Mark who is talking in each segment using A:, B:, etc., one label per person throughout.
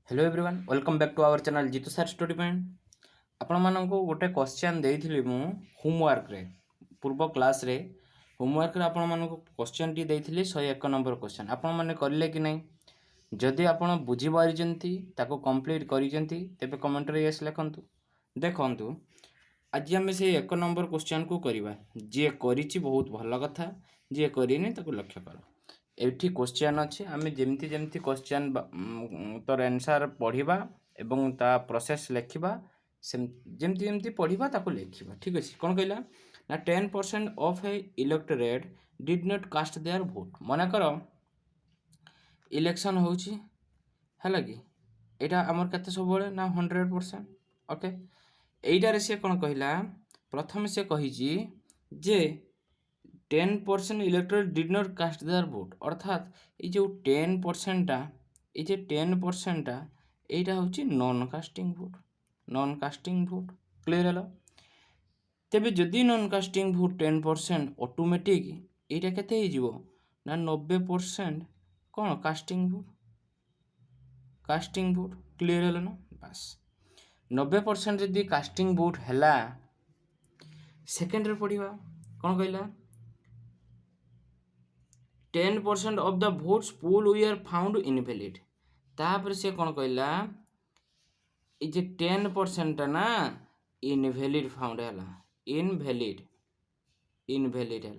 A: Hello everyone welcome back to our channel Jeetu sir study point आपण मानक गोटे question देइथिली मु होमवर्क रे पूर्व क्लास रे होमवर्क रे आपण मानक क्वेश्चन टी देइथिली 101 नंबर क्वेश्चन आपण माने करले कि नहीं जदि आपण बुझी पारिजंती ताको कंप्लीट करिजंती तेबे कमेंट रे यस लिखंतु देखंतु आज आम से 1 नंबर क्वेश्चन को करवा जी करिछि बहुत भल कथा जी करिनी ताको लक्ष्य कर एठी क्वेश्चन अच्छे आम जमती जमती क्वेश्चन तर आंसर पढ़ा एवं ता प्रोसेस लिखा जमती जमती पढ़ा ताको लिखा ठीक अच्छे कौन कहला ना 10% of a electorate did not cast their vote मन कर इलेक्शन होची है कि यहाँ आमर के सब ना 100% ओके यहीटार सी कौन कहला प्रथम से कही जे 10% electorate did not cast their vote अर्थात ये जो 10%टा ये 10%टा यहाँ हूँ नॉन कास्टिंग वोट क्लियर है तेबे जदि नॉन कास्टिंग वोट 10% ऑटोमेटिक यहाँ केते हो ना 90% कौन कास्टिंग वोट क्लियर है ना बस 90% जदि कास्टिंग वोट है सेकेंड पढ़ा कौन कहला 10% of the votes pool were found invalid तापर से कौन कहला ये 10% ना इनवैलिड फाउंड है इनवैलिड है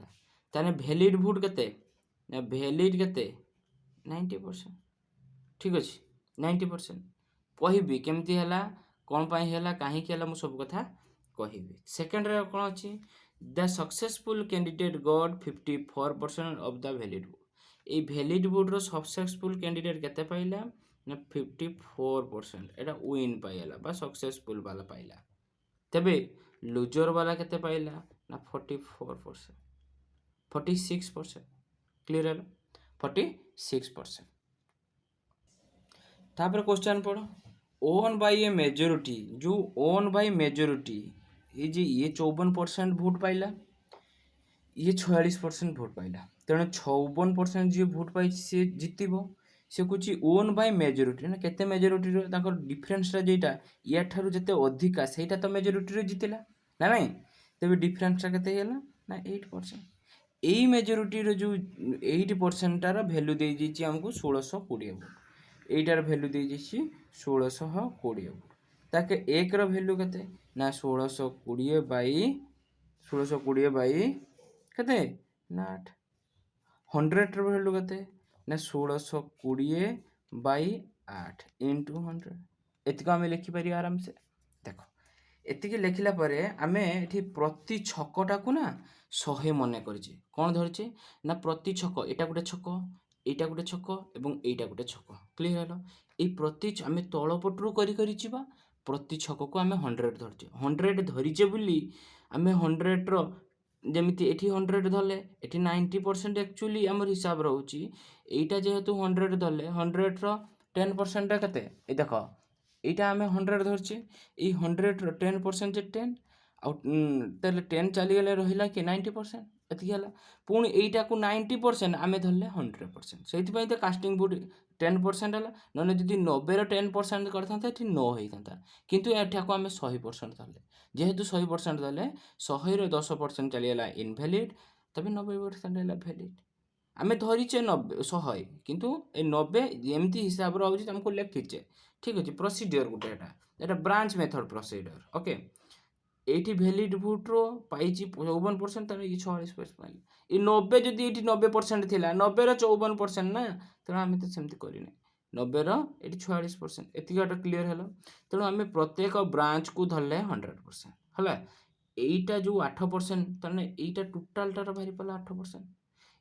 A: ताने वैलिड वोट केते ना वैलिड केते 90% ठीक अच्छे 90% कहबी केमती है कौन पाई है कहीं मु सब कथा कहबी सेकेंड रे कौन अच्छी the successful candidate got 54% of the valid vote ये वैलिड वोट रो सक्सेसफुल कैंडिडेट केते पाइला ना 54% एटा विन पाइला बा सक्सेसफुल वाला पाइला तबे लूजर वाला केते पाइला ना 44% 46% क्लियर है 46% तापर क्वेश्चन पढ़ो ओन बाय ए मेजोरिटी जो ओन बाय मेजोरिटी ये 54% भोट पाइला ये 46% भोट पाइला तेणु 56% जी भोट पाई सी जितबो से कुछ ओन बाय मेजोरिटी ना केते मेजोरिटी रो ताकर डिफरेंसटा जेटा या ठारू जते अधिका सेटा तो मेजोरिटी रो जितिला ना नहीं तबे डिफरेंसटा केते हैला ना 8% एई मेजोरिटी रो जो 8% तार वैल्यू दे दिछि हमको 1620 वोट एटार वैल्यू दे दिछि 1620 वोट ताके एक रो वैल्यू केते ना 1620 बाई केते ना 8 100 रो वैल्यू केते ना 1620 बाई 8 इंटू 100 एतिको आमे लिखि पारि आराम से देखो एतिके लिखिला परे आमे एठी प्रति छकटा को ना 100 मने करजे कोन धरचे ना प्रति छक एटा गुटे छक एटा गुटे छक एवं एटा गुटे छक क्लियर हलो ए प्रति आमे तळपटरू करी करी जिबा प्रति छक को आमे 100 धरचे 100 धरिचे बुली आमे 100 रो जेमिति एठी 100 धरले एठी 90% एक्चुअली हमर हिसाब रहउची एटा जेहेतु 100 धरले 100 रो 10% केते ए देखो एटा आमे 100 धरचे ए 100 रो 10% जे 10 आउ तले 10 चली गेले रहिला कि 90% एति हला पुणी एटा को 90% आमे धरले 100% सेति पई त कास्टिंग वोट 10% हला नने जदि 90 रो 10% करथांता एठी 9 होइथांता किंतु एठा को आमे 100% धरले जेहेतु 100% धरले 100 रो 10% चली गेला इनवैलिड तबे 90% हला वैलिड आमे धरिचे 90 100 किंतु ए 90 एमती हिसाब रो होची हमको लिखिचे ठीक अछि प्रोसीजर गुटे एटा ब्रांच मेथड प्रोसीजर ओके एटी वैलिड वोट रो पाइची 54% तने 46% पाइली ए 90 जदि एटी 90% थिला 90 रो 54% ना तने आमे त सेमति करिने 90 रो एटी 46% एतिकाटा क्लियर हलो तेणु आमे प्रत्येक ब्रांच को धरले 100% हला एटा जो 8% तने एटा टोटल टार भारी पला 8%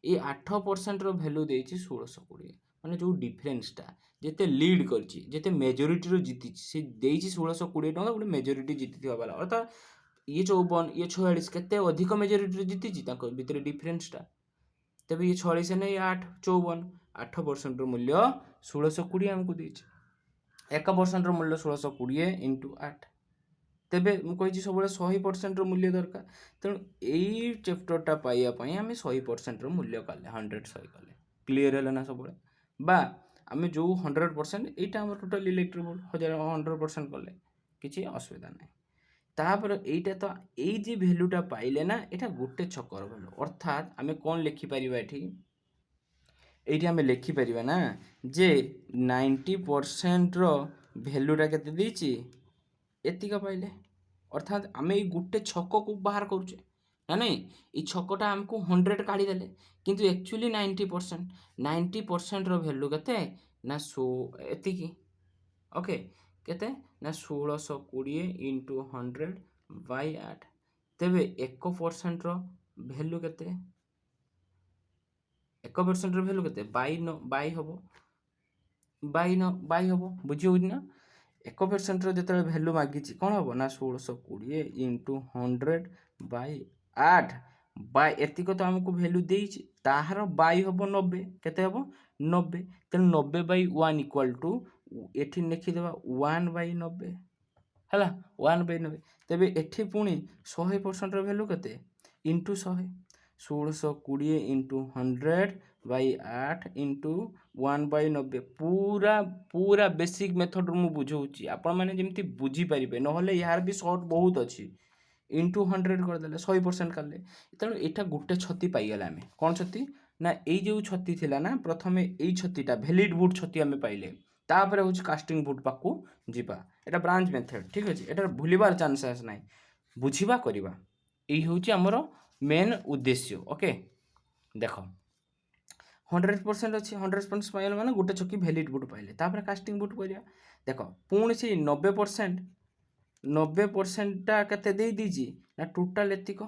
A: ए 8% रो वैल्यू देछि 1620 माने जो डिफरेंसटा जेते लीड करछि जेते मेजॉरिटी रो जीति से देछि 1620 टका गुटे मेजॉरिटी जीति वाला अर्थात ये 54 ये 46 केते अधिक मेजॉरिटी रो जीति ताको भितरे डिफरेंसटा तबे ये 46 ने 8 54 8% रो मूल्य 1620 हमको देछि 1% रो मूल्य 1620 इंटू 8 तेबे मु कहि सब 100% रो मूल्य दरकार तेणु एई चैप्टरटा पाइया पई हमें 100% रो मूल्य कले 100 कले क्लियर है ना सब बा आम जो 100% यहाँ आम टोटाल इलेक्ट्रिक बोर्ड 100% कले किसी असुविधा ना तापर यहीटा तो ये भैल्यूटा पाइले ना यहाँ गोटे छकर भैल्यू अर्थात आम कौन लिखिपर ये आम लिखिपर ना जे 90% भैल्यूटा के एतिक पाइले अर्थात आम ये गोटे छक को बाहर करुचे ना नहीं ये छकटा आमको 100 काढ़ीदे किंतु एक्चुअली 90% भैल्यू के ना 100 ओके केते ना 1620 इंटू 100 बाय 8 तेबे 1% भैल्यू केते 1% भैल्यू केते बाई हबो बाई हबो बुझी हो ना 1% जो भैल्यू मागी कौन हम ना 1620 इंटू 100 बाय 8 बाय एतिक तो आमको भैल्यू देइछि ताहार बाई हम 90 केते हम 90 तेणु 90 बाई 1 इक्वाल टू एठी लिखिदेवा 1 बाई 90 है 1 बाई 90 तेबे एठी पुणी 100% भैल्यू केते into 100 1620 into 100 by 8 into 1 by 90 पूरा पूरा बेसिक मेथड मु बुझाऊँगी आपण मैंने जमी बुझीपारे ना यार भी सर्ट बहुत अच्छी इंटू 100 करदे 100% कले तेणु यहाँ गोटे छती पाइगला आम कौन छती ना ये जो छती थिला ना प्रथम यही छतीटा भैलिड बुट छती आम पाइले तापर हूँ कास्टिंग बुट पाकू जीवा यहाँ ब्रांच मेथड ठीक अच्छे यहाँ भूलबार चान्सेस ना बुझा करवा यही हूँ आमर मेन उद्देश्य ओके देख 100% अच्छी 100% पाइल मैंने गोटे छकी भैलिड बुट पाइले तापर कास्टिंग बुट करवा देख पुणी से 90% केते दे दीजी ना टोटाल एतिक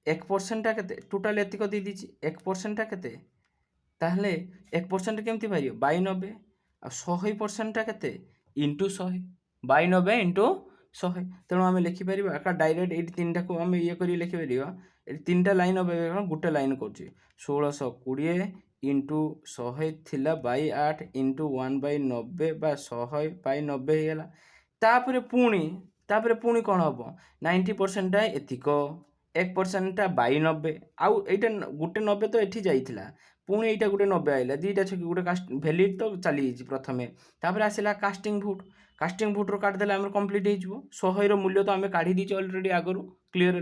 A: 1% केते टोटाल एतिक दे दीजी 1% केते ताहले 1% केमती पाइयो बाई 90 आ 100% केते इंटू 100 बाई 90 इंटू 100 तेणु आम लिखिपर एका डायरेक्ट ये 3टा को आम ये कर लिखिपर ये 3टा लाइन गोटे लाइन कर 1620 इंटू 100 थिला बाई 8 इंटू 1 बाई 90 बा 100 बाई 90 होगा तापर पुणी कौन हम 90% एतिक 1% बाई 90 आउ एटा गोटे 90 तो ये जाइला पुणी यहाँ गोटे 90 आइला दीटा छकी गोटे कास्ट भैलिड तो चली प्रथमे तापर आसला कास्टिंग भुट्रु काटिदेले आम कम्प्लीट हो 100 मूल्य तो आम काढ़ी दीचे अलरेडी आगु क्लीयर है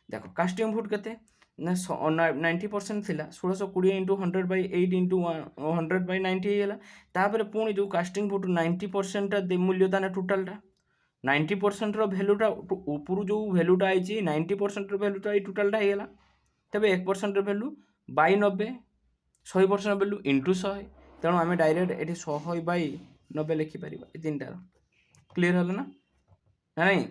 A: देख कास्टिंग भुट के ना 90% थिला 1620 इंटू 100 बाई 8 इंटू 100 बाई 90 होगा तापर पुणी जो कास्टिंग भुट 90% मूल्य था टोटालटा 90% भैल्यूटा ऊपर जो भैल्यूटा आई 90% भैल्यूटा ये टोटालटा होगा तब 1% भैल्यू बाई 90 100% भैल्यू इंटू 100 तेणु आम डायरेक्ट ये 100 बाई 90 लिखिपर ये 3टार क्लीयर है ना नहीं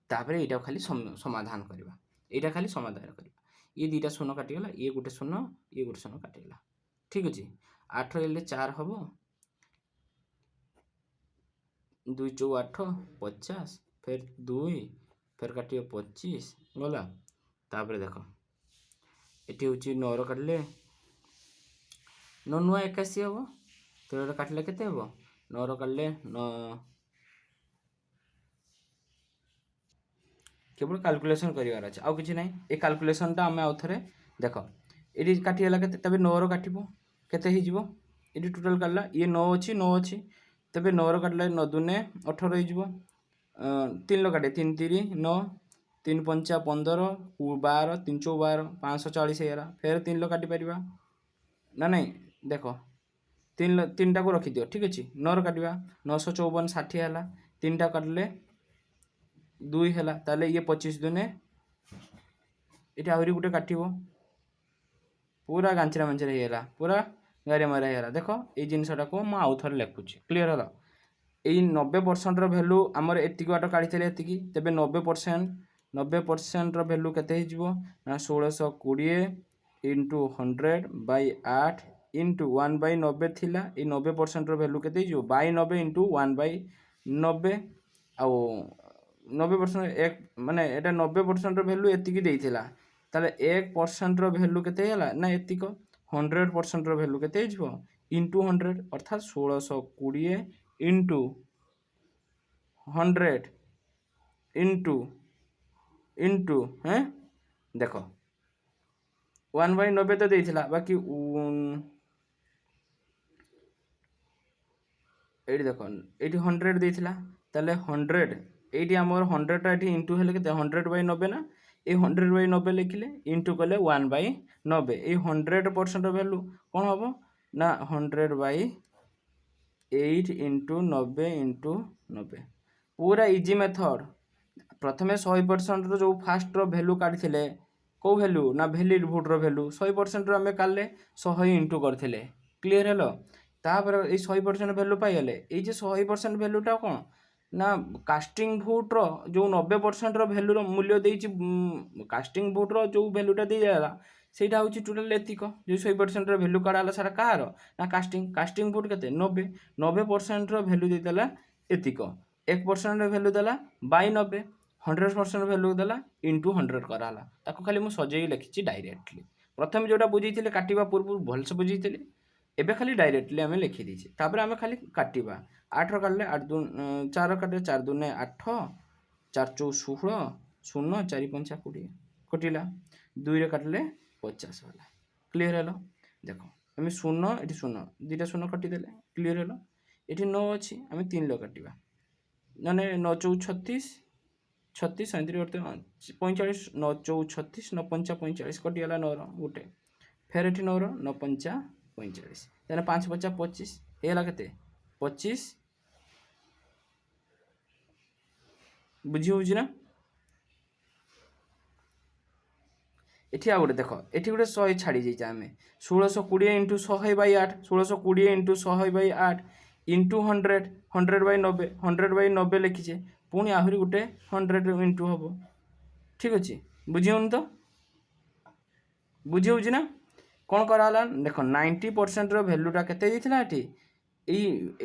A: तापर यहाँ खाली समाधान करवा यहाँ खाली समाधान करवा ये 2टा शून्य काटिगला ये गोटे शून्य ये गोटे शून्य काटिगला ठीक अच्छे 8 हेल्ले 4 हम 2 चौ 8 50 फिर 2 फिर काट 25 गला तापर देख ये हूँ 9 काटिले 9 नुआ 81 हम तो ये काटिले केते हम 9 काटिले 9 केवल कैलकुलेशन करार अच्छे आउ कि ना ये कैलकुलेशनटा आम आउ थे देख ये काटिगला के 9 काटो के ये टोटाल काटला ये 9 अच्छी 9 अच्छी तेरे 9 काटिले 9 दूने 18 हो 3 काटे 3 3 9 3 5 15 12 3 चौ 12 540 होगा फिर 3 काटिपर ना नहीं देख 3टा को रखिदियो ठीक अच्छे 9 काटा 954 60 है 3टा काटिले 2 है ताले ये 25 दूने ये आहरी गोटे काटो पूरा गांचरा मांचरा होगा पूरा गारिया मारा होगा देख ये जिनटा को मुझे आउ थे लिखुची क्लीयर है यही 90% भैल्यू आमर एतिक बाट काढ़ी एतिकी तेरे 90% भैल्यू केते ना 1620 इंटू 100 बाई 8 इंटू 1 बाई 90 थिला ये 90% भैल्यू केते बाई 90 इंटू 1 बाई 90 आउ 90% एक माने एटा 90% भैल्यू एतिकी देइथिला ताले 1% भैल्यू केते होला ना एतिक 100% भैल्यू केते इंटू 100 अर्थात 1620 इंटू 100 इंटू हैं देख 1 बाई 90 तो देइथिला बाकी এইটি দেখুন এইটি 100 ଦେଇଥିଲା তাহলে 100 এইটি আমার 100টা এটি ইন্টু হলে কেতে 100/90 না এই 100/90 লিখিলে ইন্টু কলে 1/90 এই 100% ভ্যালু কোন হব না 100/8 ইন্টু 90 ইন্টু 90 पूरा इजी मेथड प्रथमे 100% जो फास्ट भैल्यू काढ़ी कौ भैल्यू ना भैलिड भोट भैल्यू 100% आम काले 100 इंटू करते क्लीयर हेलो तापर ये 100% भैल्यू पाइले ये 100% भैल्यूटा कौन ना कास्टिंग भोट जो 90% भैल्यूर मूल्य देती कास्टिंग भोट जो भैल्यूटा दिगला ସେଇଟା ହେଉଛି ଟୋଟାଲ ଏତିକ ଯେଉଁ 100%ର ଭ୍ୟାଲୁ କାଢ଼ା ହେଲା ସେଟା କାହାର ନା କାଷ୍ଟିଂ ଭୋଟ କେତେ 90% ଭ୍ୟାଲୁ ଦେଇଦେଲା ଏତିକ 1% ଭ୍ୟାଲୁ ଦେଲା ବାଇ 90 100% ଭ୍ୟାଲୁ ଦେଲା ଇଣ୍ଟୁ 100 କରାହେଲା ତାକୁ ଖାଲି ମୁଁ ସଜେଇ ଲେଖିଛି ଡାଇରେକ୍ଟଲି ପ୍ରଥମେ ଯେଉଁଟା ବୁଝେଇଥିଲେ କାଟିବା ପୂର୍ବରୁ ଭଲସେ ବୁଝେଇଥିଲେ ଏବେ ଖାଲି ଡାଇରେକ୍ଟଲି ଆମେ ଲେଖିଦେଇଛେ ତାପରେ ଆମେ ଖାଲି କାଟିବା 8 କାଟିଲେ 4 କାଟିଲେ 4 ଦୁନେ 8 4 ଚଉ 16 0 4 5 20 କଟିଲା 2 କାଟିଲେ 50 ହେଲା କ୍ଲିयर ହେଲା ଦେଖ ଆମେ 0 ଏଠି 0 ଦୁଇଟା 0 କାଟିଦେଲେ କ୍ଲିयर ହେଲା ଏଠି 9 ଅଛି ଆମେ 3 କାଟିବା ମାନେ 9 ଚଉ 36 36 37 45 9 ଚଉ 36 9 5 45 କଟିଗଲା 9 ଗୋଟେ ଫେର ଏଠି 9 9 5 45 ତାହେଲେ 5 5 25 ହେଇଗଲା କେତେ 25 ବୁଝି ହେଉଛି ନା এটি আর গোটে দেখ এটি গোটে 100 ছাড়ি যাইছে আমি 1620 ইন্টু 100/8 1620 ইন্টু 100/8 ইন্টু 100 100/90 100/90 লিখিছে পুଣି আহুরি গোটে 100 ইন্টু হব ঠিক আছে বুঝি হউনি তো বুঝি হଉଛି না কোণ করা হলা দেখ 90% ভ্যালুটা কেতে দিয়েছিল এটি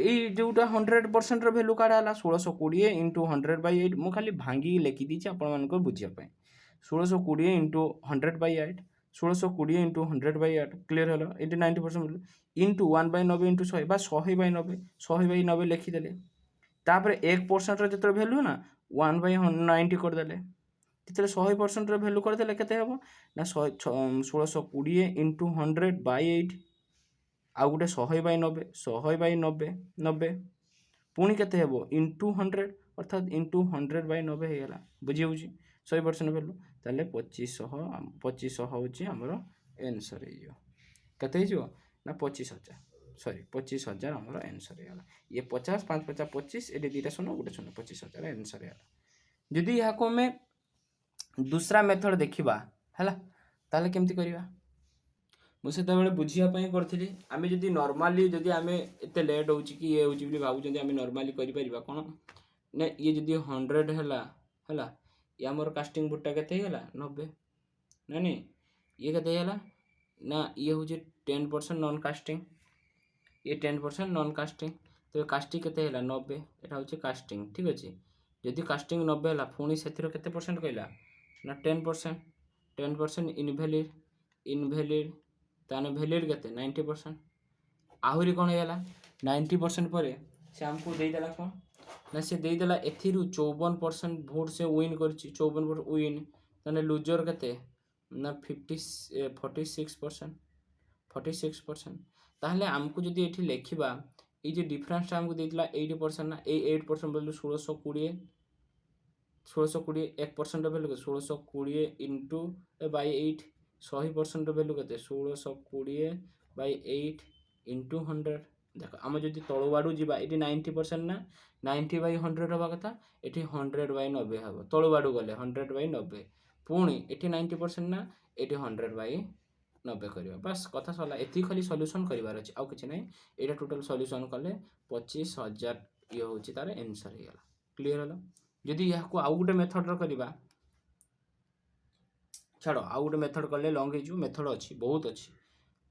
A: এই যেটা 100% ভ্যালু কাঢ়া হলা 1620 ইন্টু 100/8 মু খালি ভাঙ্গি লেখি দিয়েছি আপনার বুঝিয়া পাই 1620 ইন্টু 100/8 1620 ইন্টু 100/8 ক্লিয়ার হলো এটি 90% ইন্টু 1/90 ইন্টু 100 বা 100/90 100/90 লিখিদেলে তারপরে 1% যেত ভ্যালু না 1/90 করদেলে যেতলে 100% ভ্যালু করদেলে কেতে হব না 1620 ইন্টু 100/8 ଆଉ ଗୋଟେ 100/90 100/90 90 ପୁଣି କେତେ ହେବ ଇଣ୍ଟୁ 100 ଅର୍ଥାତ୍ ଇଣ୍ଟୁ 100/90 ହେଇଗଲା ବୁଝି ହେଉଛି 100% ଭ୍ୟାଲୁ ତାହେଲେ 2500 ହେଉଛି ଆମର ଆନ୍ସର୍ ହେଇଯିବ କେତେ ହେଇଯିବ ନା 25,000 ସରି 25,000 ଆମର ଆନ୍ସର୍ ହେଇଗଲା ଇଏ 50 5 50 25 ଏଠି ଦୁଇଟା ଶୂନ ଗୋଟେ ଶୂନ 25,000 ଆନ୍ସର୍ ହେଇଗଲା ଯଦି ଏହାକୁ ଆମେ ଦୁସରା ମେଥଡ଼ ଦେଖିବା ହେଲା ତାହେଲେ କେମିତି କରିବା ମୁଁ ସେତେବେଳେ ବୁଝିବା ପାଇଁ କରିଥିଲି ଆମେ ଯଦି ନର୍ମାଲି ଯଦି ଆମେ ଏତେ ଲେଟ୍ ହେଉଛି କି ଇଏ ହେଉଛି ବୋଲି ଭାବୁଛନ୍ତି ଆମେ ନର୍ମାଲି କରିପାରିବା କ'ଣ ନା ଇଏ ଯଦି 100 ହେଲା ହେଲା ଇଏ ଆମର କାଷ୍ଟିଂ ଭୋଟ୍ଟା କେତେ ହେଇଗଲା 90 ନାଇଁ ଇଏ କେତେ ହେଇଗଲା ନା ଇଏ ହେଉଛି 10% ନନ୍ କାଷ୍ଟିଂ ଇଏ 10% ନନ୍ କାଷ୍ଟିଂ ତେବେ କାଷ୍ଟିଂ କେତେ ହେଲା 90 ଏଇଟା ହେଉଛି କାଷ୍ଟିଂ ଠିକ୍ ଅଛି ଯଦି କାଷ୍ଟିଂ 90 ହେଲା ପୁଣି ସେଥିର କେତେ ପରସେଣ୍ଟ କହିଲା ନା 10% ଇନଭ୍ୟାଲିଡ୍ ତାହେଲେ ଭ୍ୟାଲିଡ୍ କେତେ 90% ଆହୁରି କ'ଣ ହେଇଗଲା 90% ପରେ ସେ ଆମକୁ ଦେଇଦେଲା କ'ଣ ନା ସେ ଦେଇଦେଲା ଏଥିରୁ 54% ଭୋଟ୍ ସେ ୱିନ୍ କରିଛି 54% ୱିନ୍ ତାହେଲେ ଲୁଜର କେତେ ନା 46% ତାହେଲେ ଆମକୁ ଯଦି ଏଠି ଲେଖିବା ଏଇ ଯେ ଡିଫରେନ୍ସଟା ଆମକୁ ଦେଇଥିଲା 80% ନା ଏଇ 8% value 1620 1% value 1620 into Bai 8 100% value কেতে 1620/8 ইন্টু 100 দেখো আমি যদি তলুবাড়ু যা এটি 90% না 90/100 হওয়া কথা এটি 100/90 হব তলুবাড়ু গলে 100/90 পুଣି এটি 90% না এটি 100/90 করা বাস কথা সরলা এটি খালি সল্যুশন করবার আছে আউ কিছু নাই এটা টোটাল সল্যুশন কলে 25,000 ইয়ে হচ্ছে তার আনসার হয়ে গেল ক্লিয়ার হলো যদি ইয়াকু আউ গোটে মেথডর করিবা ଛାଡ଼ ଆଉ ଗୋଟେ ମେଥଡ଼ କଲେ ଲଙ୍ଗ୍ ହେଇଯିବ ମେଥଡ଼ ଅଛି ବହୁତ ଅଛି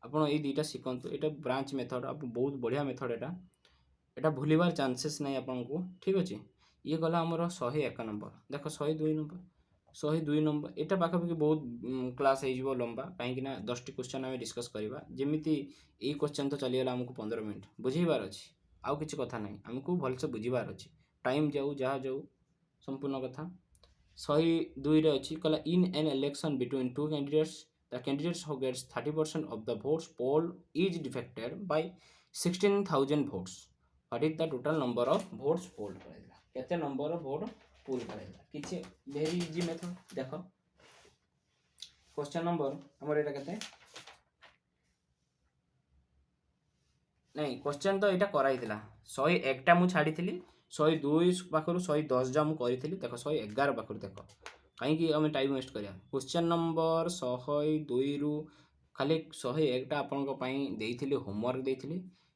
A: ଆପଣ ଏଇ ଦୁଇଟା ଶିଖନ୍ତୁ ଏଇଟା ବ୍ରାଞ୍ଚ ମେଥଡ଼ ବହୁତ ବଢ଼ିଆ ମେଥଡ଼ ଏଇଟା ଭୁଲିବାର ଚାନ୍ସେସ୍ ନାହିଁ ଆପଣଙ୍କୁ ଠିକ୍ ଅଛି ଇଏ ଗଲା ଆମର 101 ନମ୍ବର ଦେଖ 102 ନମ୍ବର ଏଇଟା ପାଖାପାଖି ବହୁତ କ୍ଲାସ୍ ହେଇଯିବ ଲମ୍ବା କାହିଁକିନା 10ଟି କ୍ୱେଶ୍ଚନ୍ ଆମେ ଡିସ୍କସ୍ କରିବା ଯେମିତି ଏଇ କ୍ୱେଶ୍ଚନ୍ ତ ଚାଲିଗଲା ଆମକୁ 15 ମିନିଟ୍ ବୁଝେଇବାର ଅଛି ଆଉ କିଛି କଥା ନାହିଁ ଆମକୁ ଭଲସେ ବୁଝିବାର ଅଛି ଟାଇମ୍ ଯାଉ ଯାହା ଯାଉ ସମ୍ପୂର୍ଣ୍ଣ କଥା 102 ରେ ଅଛି କହିଲା in an election between two candidates the candidates who gets 30% of the votes poll is defeated by 16,000 votes what is the total number of votes poll कराइला केते नंबर ऑफ वोट पोल कराइला किछि वेरी इजी मेथड देखो question number हमर एटा केते नहीं question तो यहाँ कराइला 101 टा मु छाड़ी 102 पाखर 110 जा मुझे देख 111 पाखर देख कहीं आम टाइम वेस्ट करा क्वेश्चन नंबर 102 रु खाली 101 टा आपंक होमवर्क देती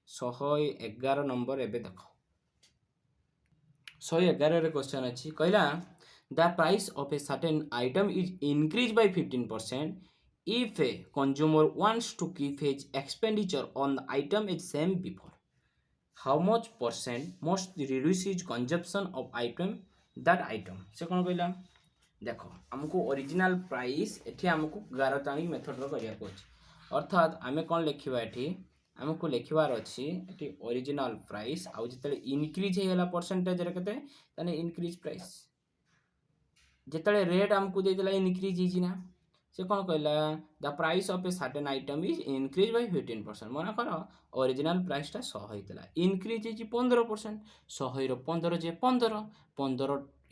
A: 111 नंबर एवं देख 111 क्वेश्चन अच्छी कहला the price of a certain item is increase bye 15% if a consumer wants to keep his expenditure on the item as same before. How much percent must reduce his consumption of item that item? से कौन कहला देख आमको original price एठी आमको गारताणी method रो करिया को अछि अर्थात आमे कौन लिखिबा एठी आमको लिखिबार अछि एठी ओरिजिनल प्राइस आ जतले इंक्रीज हेला परसेंटेज रे कते तने इंक्रीज प्राइस जतले रेट आमको देला इंक्रीज हिची ना से कौन कहला the price of a certain item is increase bye 15% मन कर ओरिजिनल प्राइसटा 100 होता इंक्रीज होती 15% 100 रो 15 जे 15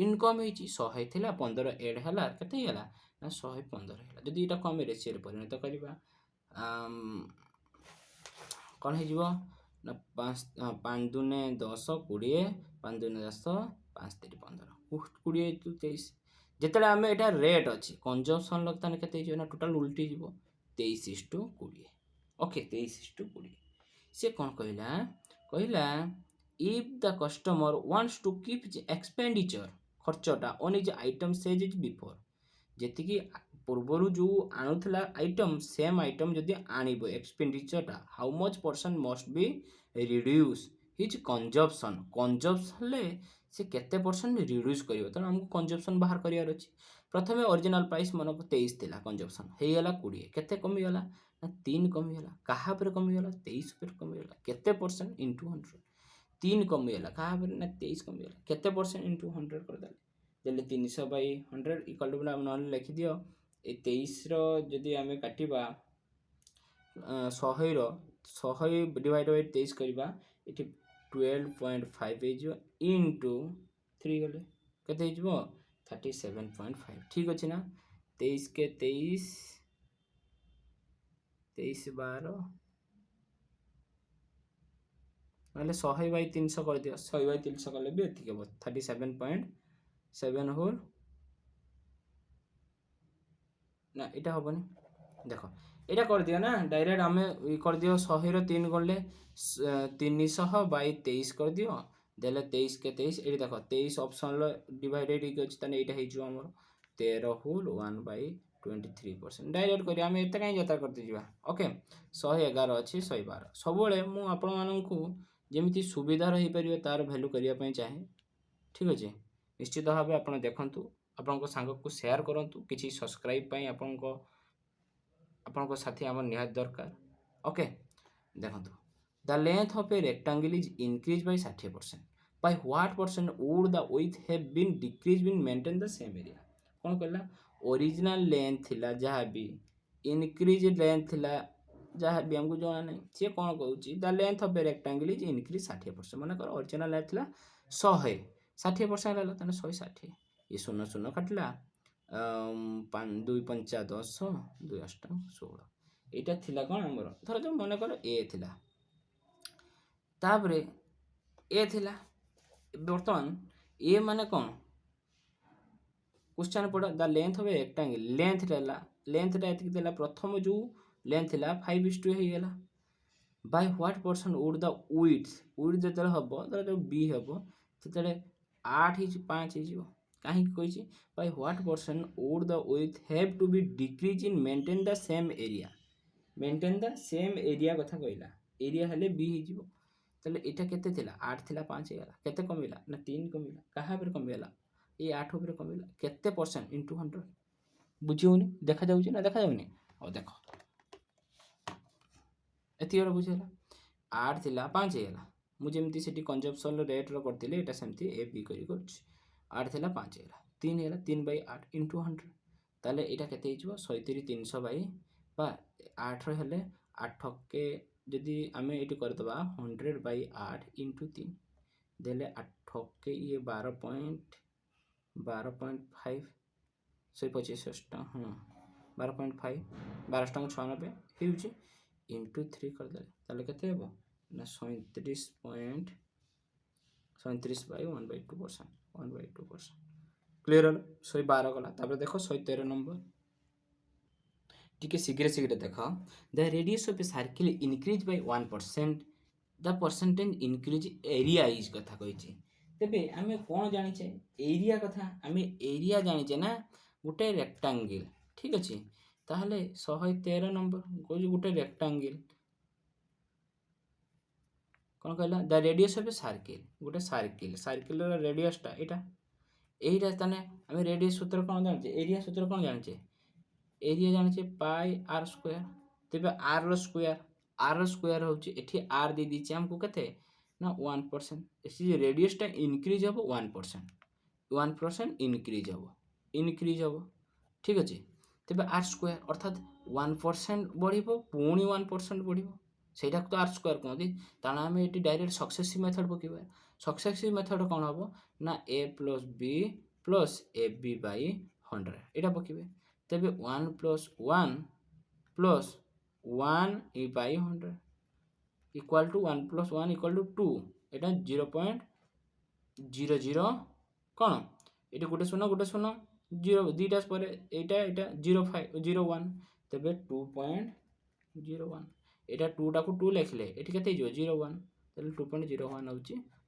A: इनकम होती 100 होता 15 एड है के ना 115 है जदि यहाँ कम रेसीओ परिणत करवा कौन हो ना 5 दूने 10 20 5 दूने 10 5 3 15 20 23 जिते आम यहाँ रेट अच्छी कंजम्पसन लगता के ना टोटाल उल्टी जीव 23:20 ओके 23:20 से कौन कहला कहला if the customer wants to keep expenditure खर्चटा on is item says is before जी पूर्वर जो आणुला आइटम सेम आइटम जदि आणब एक्सपेंडिचरटा how much percent must be reduce his consumption से केते परसेंट रिड्यूस कर तेणु आमको कंजम्पसन बाहर करार अच्छी प्रथम ओरिजिनल प्राइस मन को 23 थी कंजम्पसन होगा 20 केते कमीगला ना 3 कमीगला क्या कमीगला 23 कमीगला केते परसेंट इंटू 100 3 कमीगला क्या ना 23 कमीगला केते परसेंट इंटू 100 करदे 300/100 इक्वल टू ना लिखि दियो ए 23 रदि आम काटा 100 डिवाइड बाय 23 करवा ये 12.5 इंटू 3 गले केते 37.5 ठीक अच्छे ना 23 के 23 12 ना 100/300 कर दियो 100/300 कले भी एतिक हम 37.7 होल ना इटा हेनी देख यहाँ कर दियो ना डायरेक्ट आम कर दियो 100 3 गले 300/23 कर दियो देले 23 के 23 ये देख 23 ऑप्शन डिवाइडेड अच्छी यहाँ होमर 13 होल 1/23% डायरेक्ट कर आम एत कहीं जता करते जावा ओके 111 अच्छी 112 सब जमी सुविधा रही पारे तार भैल्यू करने चाहे ठीक अच्छे निश्चित भाव आप देखूँ आपण सांग को शेयर करूँ किसी सब्सक्राइब आपण साथी आम निहात दरकार ओके देखो the length of a rectangle is increase bye 60% by what percent would the width have been decreased been maintain the same area कौन कहला ओरिजिनल लेंथ थिला जहाँ भी इंक्रीज लेंथ थिला जहाँ भी हमको जाना नहीं सी कौन कहूँ the length of a rectangle is increase 60% मन कर ओरिजिनल लेंथ थिला 100 60% है 160 ये 0 काटला 2 5 10 2 8 16 यहाँ थिला कौन आमर धर जो मन कर ए थिला तापर ए थिला बर्तमान ए माने कौन क्वेश्चन पड़ा the length of a rectangle लेंथटा एतिक देला प्रथम जो लेंथ थिला 5:2 हो गला by what percent would the width जते हबो तो बी हबो सेते 8 5 हो कहीं कही by what percent would the width have to be decrease in maintain the same area कथा कहला एरिया हेले बी हो ताले एटा केते थिला 8 थिला 5 हेला केते कमिला ना 3 कमिला कहा पर कमिला ये 8 ऊपर कमिला केते परसेंट इनटू 100 बुझियोनी देखा जाउची ना देखा जाउनी ओ देखो एती और बुझेला 8 थिला 5 हेला मु जेमती सेठी कंजम्पशन रेट रो करथिले एटा सेमती ए बी करी करछि 8 थिला 5 हेला 3 हेला 3/8 इनटू 100 ताले एटा केते हिजबो 130 300 बाई बा 8 रो हेले 8 के जदि आम ये करदे 100/8 इंटू 3 देले 8 के ये 12.5 125 हाँ 12.5 12.96 हो इंटू 3 करदे ताले केते हेबो ना 37.37/1/2% 1/2% क्लियर हल 112 गला तापर देखो 113 नंबर टिके शीघ्र देख the radius of a circle increase by 1% the percentage increase area is कथा कही तेबे आम कौन जाचे एरिया कथा आम एरिया जाचे ना गोटे रेक्टांगल ठीक अच्छे ताहले 113 नंबर कौन गोटे रेक्टांगल कौन कहला the radius of a circle गोटे सर्किल रेडियसटा यहाँ ताने आम रेडियस सूत्र कौन जाचे एरिया सूत्र कौन जाचे एरिया जाने पाई आर स्क्वायर तेज आर स्क्वायर हूँ ये आर दे दीजिए आमको के ना 1% रेडियसटा इनक्रीज हम 1% इनक्रीज हम ठीक अच्छे तेज आर स्क्वायर अर्थात 1% बढ़ पुणी 1% बढ़ से तो आर स्क्वायर कहते तेना आम ये डायरेक्ट सक्सेसिव मेथड पकेबा सक्सेसिव मेथड कौन हम ना a + b + ab / 100 यहाँ पकेबे तेज 1 + 1 + 1/100 इक्वाल टू 1 + 1 = 2 यहाँ 0.00 कौन ये गोटे शून्य 0 दुईटा पर यहाँ 0.01 तेज 2.01 यहाँ 2टा को 2 लिखले ये के 0.1 तेल 2.01 हूँ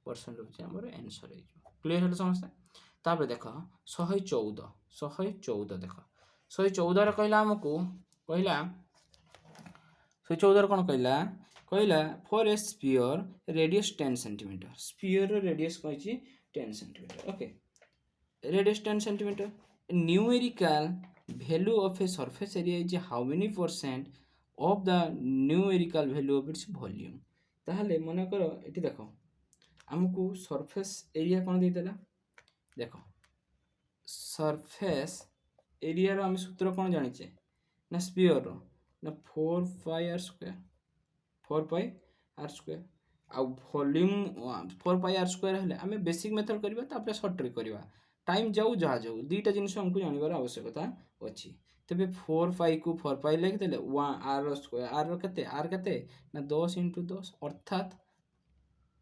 A: परसेंट हूँ आम आंसर क्लीयर है समस्ते तापर देख 114 देख 114 कहला आमको कहला 114 कौन कहला for a sphere radius 10 centimeter sphere radius कही 10 centimeter okay radius 10 centimeter numerical value of a surface area is how many percent of the numerical value of its volume ताहले मन कर ये देख आमको सरफेस एरिया कौन देदेला देख सरफेस एरिया आम सूत्र कौन जाचे ना स्पीयर ना 4πr² 4πr² आउ वॉल्यूम 4πr² हेले आम बेसिक मेथड करवा तापर सर्ट ट्रिक करवा टाइम जाऊ जहाँ जाऊ दुईटा जिनस आमको जानवर आवश्यकता अच्छी तेज 4π को 4π लिखिदे आर के ना 10 × 10 अर्थात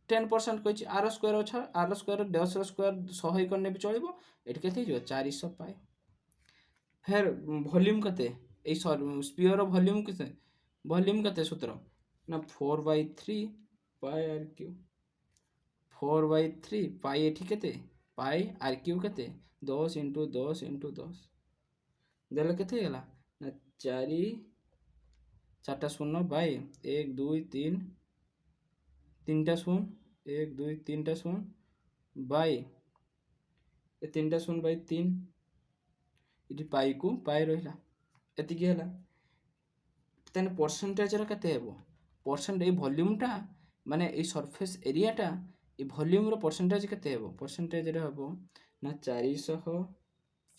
A: 10% कही आर स्क्वायर अच्छा आर स्क्वायर 10 स्क्वायर 100 करने भी चलो ये के 400 पाए फिर वॉल्यूम के स्पीयर वॉल्यूम के सूत्र ना 4/3πr³ 4/3 ये के πr³ के 10 × 10 × 10 देले के ना 4 शून्य बाय 1 2 3 3टा शून्य 1 2 3टा शून्य बाय 3टा शून्य बाय 3 ये पाई को पाई रहा एति है तेने परसेंटेज के परसेंट ये वॉल्यूमटा माने ये सरफेस एरियाटा ये वॉल्यूम परसेंटेज के परसेंटेज हम ना 400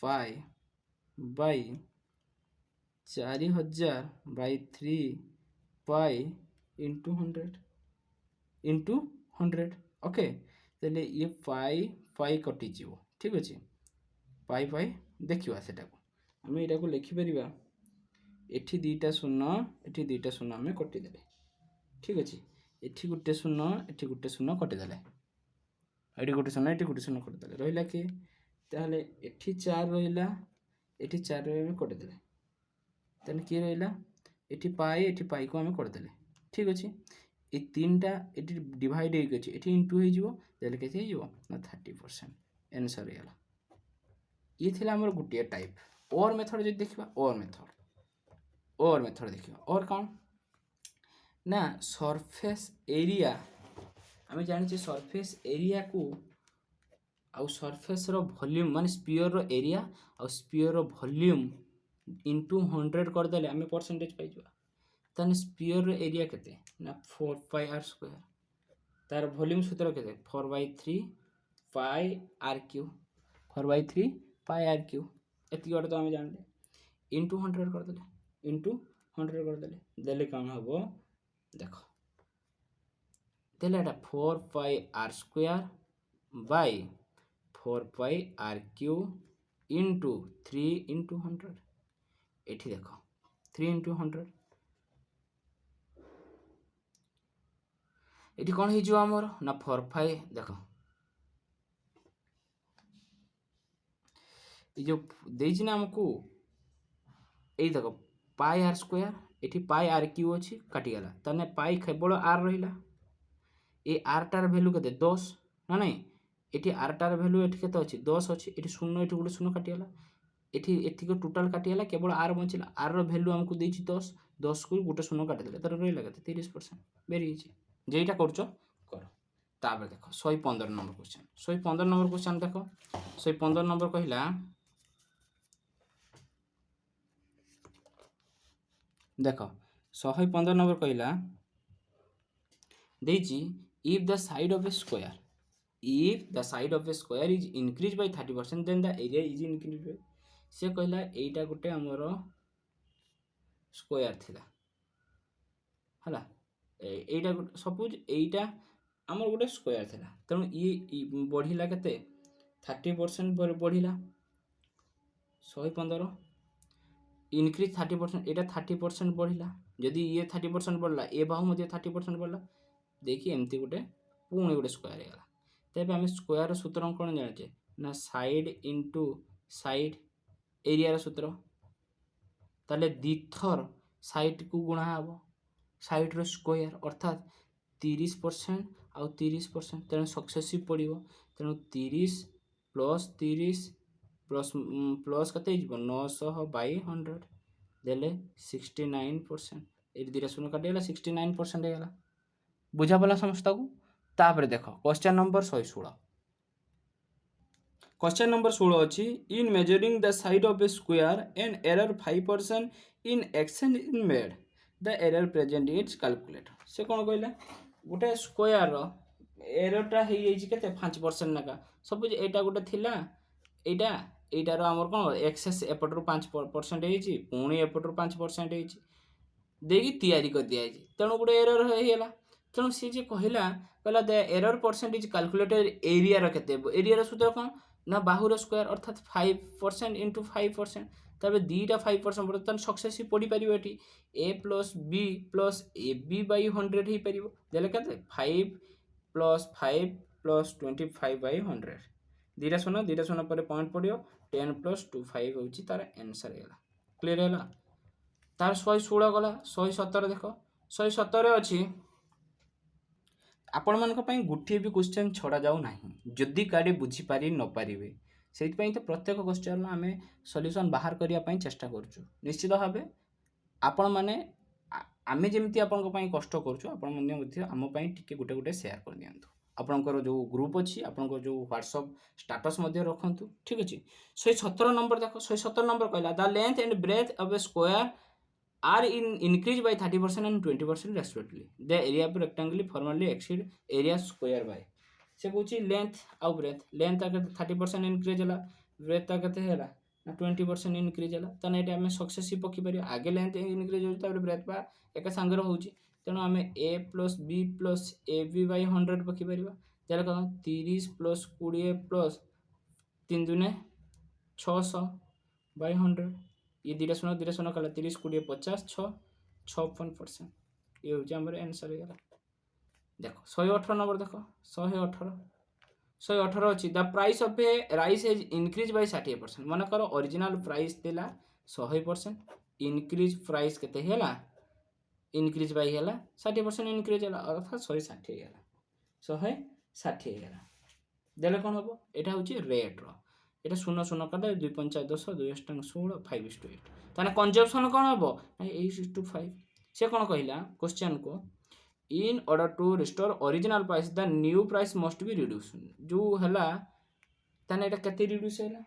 A: pi by 4000/3 pi into 100 okay तेले ये पाई कटिज ठीक अच्छे पाई देखा से आम यहाँ को लिखिपर एठी 2टा शून्य एठी 2टा शून्य आम कटिदे ठीक अच्छे एठी गोटे शून्य एठी गोटे शून्य कटिदे ये गोटे शून्य ये गोटे शून्य कटिदे रहा कि ताहले एठी 4 रहा एठी 4 कटिदे तेने किए रहा ये पाई को आम करदे ठीक अच्छे ये 3टा ये डिवाइड होती ये इंटू होदेले के ना 30% आंसर होगा ये थी आम गोटे टाइप और मेथड जो देखा और मेथड देखा और कौन ना सरफेस एरिया आम जाने सरफेस एरिया को आउ सरफेस वॉल्यूम माने स्पीयर एरिया आउ स्पीयर वॉल्यूम इंटू 100 करदे आम परसेंटेज पाई ताने स्पीयर एरिया केते ना 4πr² तार वॉल्यूम सूत्र केते 4/3πr³ 4/3πr³ एति गोटे तो आम जानले इंटू 100 करदे इंटू 100 करदे देले कौन हम देख তাহলে এটা 4 pi r square by 4 pi r q into 3 into 100 এটি দেখ 3 ইন্টু 100 এটি কোণ হয়ে আমার না 4 পাই দেখ এই যে দেইছি না আমাকে এই দেখ পাই আর স্কোয়ার এটি পাই আর কিউ ଅଛି কাটিগলা তাহলে পাই কেবল আর রহিলা এই আরটার ভ্যালু কেতে 10 না নাই এটি আরটার ভ্যালু এটি কেতে ଅଛି 10 ଅଛି এটি শূন্য এটি গোটে শূন্য কাটিগলা এটি এটিকে টোটাল কাটিগলা কেবল আর বଞ୍ଚିলা আর ভ্যালু আমাকে ଦେଇଛି 10 10 কু গোটে শূন্য কাটিদেলে তার রহিলা কেতে 30% বেরি হইছে যেইটা করছ কর তারপরে দেখো 115 নম্বর क्वेश्चन 115 নম্বর क्वेश्चन দেখো 115 নম্বর কহিলা देख 115 नंबर कहला देजी if the side of a square is increase by 30% then the area is increase by से कहला एटा गोटे हमर स्क्वायर थिला हला एटा सपोज एटा हमर गोटे स्क्वायर थिला तनु ई बढ़िला केते 30% बढ़िला 115 इनक्रीज 30% एटा 30% बढ़िला जदि ये 30% बढ़ला ए बाहु मध्य 30% बढ़ला देखिए एमती गोटे पुणी गोटे स्क्वायर होगा तेज आम स्क्वायर सूत्र कौन जाने ना साइड इंटू साइड एरिया सूत्र ताले दिथर साइड को गुणा हम साइड रो स्क्वायर अर्थात 30% आउ 30% तेणु सक्सेसिव पड़ो तेणु 30 प्लस 30 प्लस प्लस कते 900 बाई 100 देले 69% ये दुटा शून्य काटिगला 69% होगा बुझा पड़ा समस्त को तापर देख क्वेश्चन नंबर 116 क्वेश्चन नंबर 16 अच्छी इन measuring the side of a square an error 5% in action in made the error present it's calculate से कौन कहला गोटे स्क्वायर एररटा हो जाए 5% नाका सपोज एटा गोटे थिला एटा एटार आमर कौन एक्सेस एपटर 5% होती पुणी एपटर 5% होती देखिए तैयारी कर दिया तेणु गोटे एरर होगा तेणु सी जे कहला the error percentage calculated area केते एरिया सूत्र कौन ना बाहुर स्क्वायर अर्थात 5% इंटू 5% तब दीटा 5% बर्तमान सक्सेसिव पढ़ी पार ये ए प्लस ए बी बै 100 हो पार देले के 5 प्लस 5 प्लस 25 बै 100 दीटा शून्य पर पॉइंट पड़ो 10 प्लस 25 हूँ तार आंसर है क्लीयर है तार 116 गला 117 देख 117 अच्छी आपण मान गोटे भी क्वेश्चन छड़ा जाऊ ना जदि गाड़ी बुझीपारि न पारे से तो प्रत्येक क्वेश्चन आम सल्यूशन बाहर करने चेष्टा करुँ निश्चित भाव आपण मैंने आम जमी आपण कष्ट करूँ टी गोटे गोटे सेयार कर दिखाँ आपणकर जो ग्रुप अच्छी आपंकर जो व्हाट्सअप स्टाटस रखु ठीक अच्छे 117 नंबर देख 117 नंबर कहला the length and breadth of a square are increased by 30% and 20% respectively. The area of rectangle formally exceed area square by से कहूँ लेंथ आउ ब्रेथ लेंथ 30% इनक्रीज है ब्रेथ के 20% इनक्रीज है तो ये आम सक्सेसिव पकई पार आगे लेंथ इनक्रीज हो ब्रेथ बा एक सांगे हो तेणु आम a plus b plus a b by 100 पकई पार तेरे कह 30 प्लस 20 प्लस 3 दूने 600 बै 100 ये दीटा शून्य कला 30 20 50 56% ये हूँ आम आंसर होगा देख 118 नंबर देख 118 अच्छी the price of a rice is increase by 60% मन कर ओरिजिनल प्राइस देला 100% इनक्रीज प्राइस केते हैला इनक्रीज बाय हैला 60% इनक्रीज हैला अर्थात 160 हैला 160 हैला देले कोन हबो एटा होची रेट रो এটা 0 কাটে 2 5 10 2 8 16 5:8 তাহলে কনজাম্পশন কোন হবো 8:5 সে কোন কহিলা क्वेश्चन को in order to restore original price the new price must be reduce जो हला ताने एटा केते रिड्यूस हैला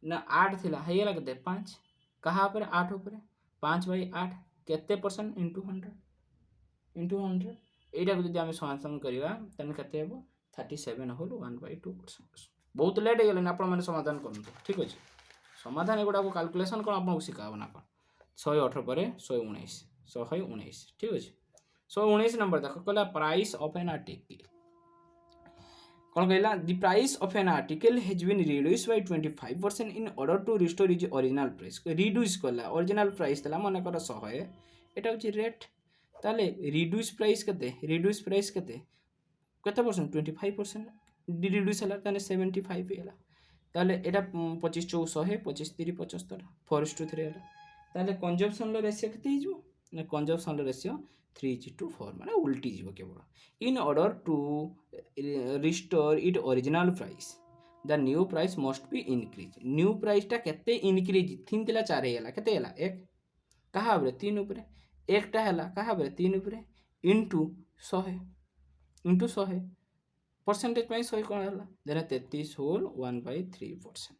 A: ना 8 थिला हेला केते 5 कहा पर 8 ऊपर 5/8 केते परसेंट इनटू 100 एटा को जदि हम समाधान करिवा ताने केते हेबो 37 होल 1/2% बहुत लेट हो गले आप समाधान करूँ ठीक अच्छे समाधान एगुड़ा कैलकुलेसन कौन आपको शिखा ना कौन 118 पर 119 ठीक अच्छे 119 नंबर देख कहला प्राइस ऑफ एन आर्टिकल कौन कहला the price of an article has been reduce by 25% in order to restore is original price reduce कला ओरिजिनल प्राइस तला मन कर 100 एटा होची रेट ताले रिड्यूस प्राइस केते परसेंट 25% रिड्यूस हला ताने 75 हला ताले एटा 25 4 100 25 3 75 4:3 हला ताले कंजम्पशन रेशियो केते हिजो ना कंजम्पशन रेशियो 3:4 माने उल्टी जीव केवल in order to restore it original price the new price must be increase new price टा केते इनक्रीज 3 तिला 4 हेला केते हेला 1 कहा बरे 3 ऊपर 1 टा हेला कहा बरे 3 ऊपर इनटू 100 परसेंटेज पाई 100 कोन हेला देना 33 होल 1/3%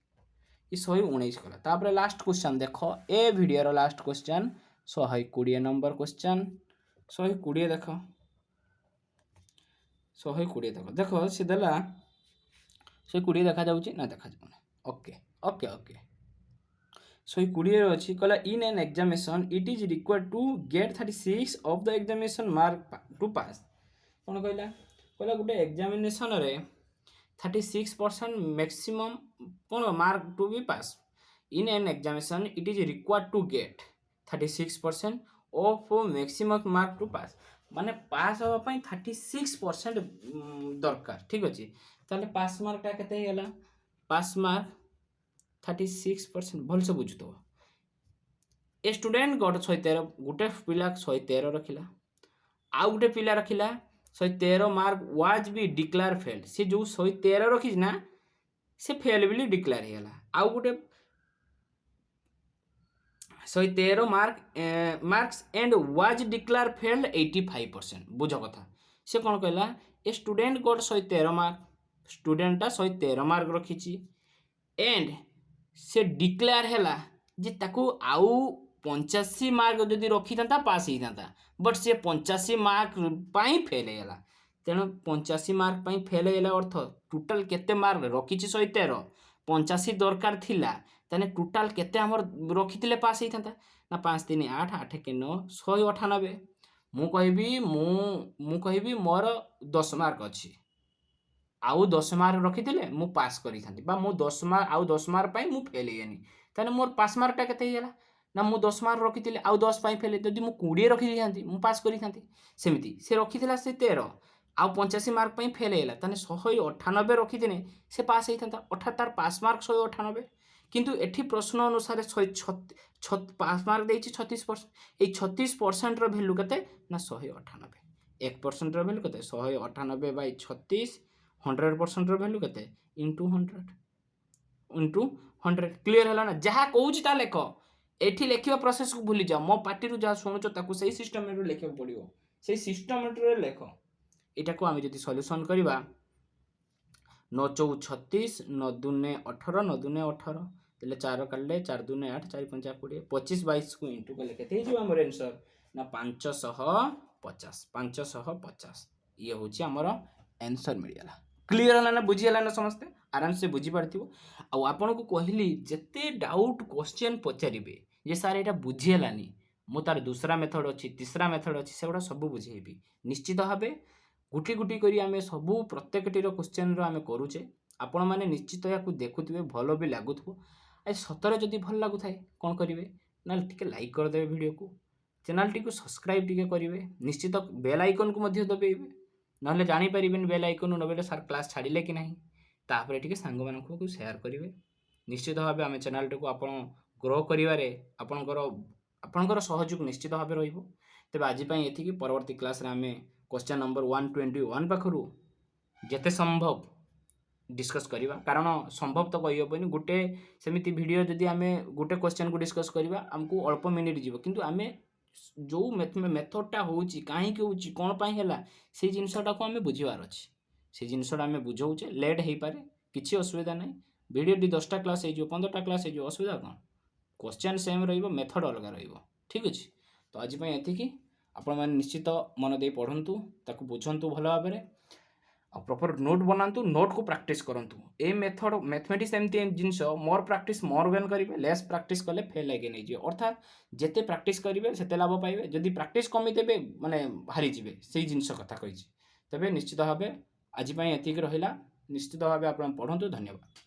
A: ये 119 कला तापर लास्ट क्वेश्चन देखो ए वीडियो रो लास्ट क्वेश्चन 120 नंबर क्वेश्चन 120 देखो 120 देखो देखो से देला 120 देखा जाउची ना देखा जाउना ओके ओके ओके 120 अछि कहला in an examination it is required to get 36 of the examination mark to pass कोन कहला कहला गुटे एग्जामिनेशन रे 36% मैक्सिमम कोन mark to be pass in an examination it is required to get 36% of maximum mark to pass माने pass होबा पई 36% दरकार ठीक अछि ताले पास मार्क टा केते हेला पास मार्क 36% भल से बुझतो ए स्टूडेंट गट 113 गुटे पिला 113 रखिला आ गुटे पिला रखिला 113 mark was be declare failed से जो 113 रखिस ना से फेल बिली डिक्लेयर हेला आ गुटे 113 marks and was declare failed 85% बुझ कथा से कौन कहला ए स्टूडेंट गट 113 मार्क स्टूडेंटा 113 मार्क रखिची एंड से डिक्लेयर हेला जे ताकू आउ 85 मार्क जदि रखी था पास ही था बट से 85 मार्क पाई फेल हेला तेणु 85 मार्क पाई फेल हेला अर्थ टोटल केते मार्क रखिची 113 85 दरकार थिला ताने टोटल केते हमर रखिथिले पास ही था ना 5 3 8 8 के 9 198 मु कहबी मोर 10 मार्क अछि आउ 10 मार्क रखिथिले मु पास करी थांती बा मु 10 मार्क आउ 10 मार्क पाई मु फेल हेनी ताने मोर पास मार्क टा केते हेला ना मु 10 मार्क रखिथिले आउ 10 पाई फेल जदि मु 20 रखि थांती मु पास करी थांती सेमिति से रखिथिला से 13 आउ 85 मार्क पाई फेल हेला ताने 198 रखिथिने से पास हेई थांता अर्थात तार पास मार्क 198 किंतु एठी प्रश्न अनुसार पास मार्क देछि 36% ए 36% रो वैल्यू केते ना 198 1% रो वैल्यू केते 198 बाय 36 100% रो वैल्यू केते इनटू 100 क्लियर हला ना जहा कहूची ता लेखो एठी लेखिबा प्रोसेस को भूली जाओ मो पार्टी रु जहा सुनुचो ताकू सही सिस्टम रे लेखिबा पड़ियो सही सिस्टम रे लेखो एटा को आमे जति सॉल्यूशन करबा 9 4 36 9 दूने 18 9 दूने 18 तले 4 काले 4 दूने 8 4 5 20 25 22 को इनटू कले केते हिजो हमर आंसर ना 550 ये होची हमर आंसर मिलियला क्लियर हला ना बुझी हला ना समझते आराम से बुझी पारथिबो आ आपन को कहली जते डाउट क्वेश्चन पचारिबे जे सर एटा बुझी हलानी मो तार दूसरा मेथड अछि तीसरा मेथड अछि सेगुडा सब बुझेबी निश्चित भाबे गुटी गुटी करी आमे सब प्रत्येकटी रो क्वेश्चन रो आमे करूचे आपण माने निश्चित याकू देखुथिबे भलो भी लागुथबो आ सतरे जदी भल लागु थाए कोन करिवे ना टिके लाइक कर देबे वीडियो को चैनल टी को सब्सक्राइब टिके करिवे निश्चित बेल आइकन को मध्य दबेइबे नहले जानि परिबेन बेल आइकन नबेले सर क्लास छाडिले कि नाही तापरे टिके सांग मानकू को शेयर करिवे निश्चित भाबे आमे चैनल टी को आपण ग्रो करिवारे आपणकर सहयोग निश्चित भाबे रहिबो तबे आज पई एथि कि परवर्ती क्लास रे आमे क्वेश्चन नंबर 121 पाखरु जेते संभव डिस्कस करिवा कारण संभव तो कहि होबनी गुटे सेमिति वीडियो जदी आमे गुटे क्वेश्चन को डिस्कस करिवा हमकु अल्प मिनिट जीवो किंतु आमे जो मेथड टा होउची काहे के होउची कोन पई हैला से जिंसटा को आमे बुझिवार अछि से जिंसटा आमे बुझौचे लेट हेई पारे किछि असुविधा नै वीडियो डी 10टा क्लास हे जो 15टा क्लास हे जो असुविधा कोन क्वेश्चन सेम रहिबो मेथड अलग रहिबो ठीक अछि तो आज पई एथि कि आपण माने निश्चित मन दे पढंतु ताकू बुझंतु भलो भाबरे प्रॉपर नोट बनातु नोट को प्रैक्टिस करंतु ए मेथड मैथमेटिक्स एमती जिनस मोर प्रैक्टिस मोर गेन करेंगे लेस प्रैक्टिस कले फेल आगे नहीं जाए अर्थात जिते प्रैक्टिस करेंगे सेते लाभ पाइबे जदि प्रैक्टिस कमी देबे माने हारी जिवे सेही जिनस कथा कहिछि तबे निश्चित भाबे आज एतिक रहिला निश्चित भाबे आपण पढ़ंतु धन्यवाद।